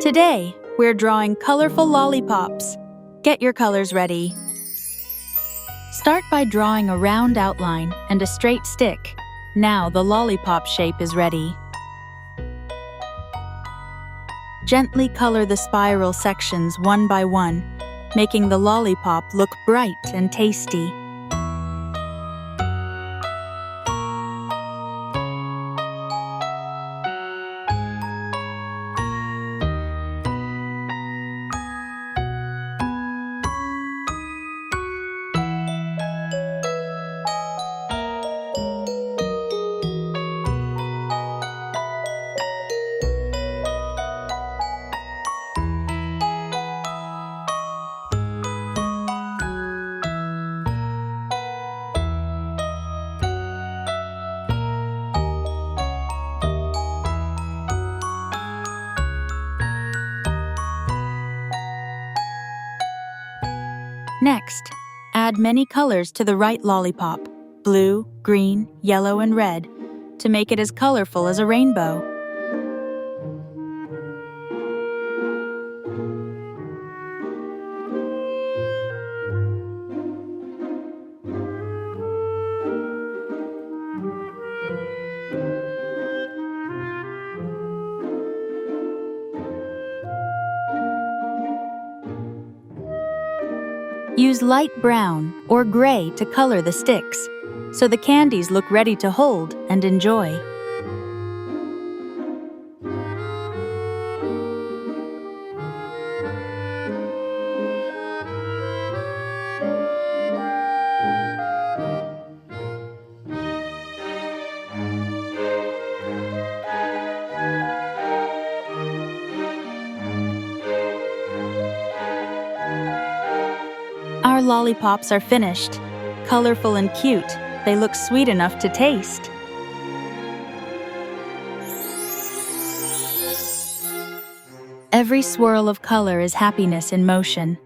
Today, we're drawing colorful lollipops. Get your colors ready. Start by drawing a round outline and a straight stick. Now the lollipop shape is ready. Gently color the spiral sections one by one, making the lollipop look bright and tasty. Next, add many colors to the right lollipop, blue, green, yellow, and red, to make it as colorful as a rainbow. Use light brown or gray to color the sticks, so the candies look ready to hold and enjoy. Our lollipops are finished. Colorful and cute, they look sweet enough to taste. Every swirl of color is happiness in motion.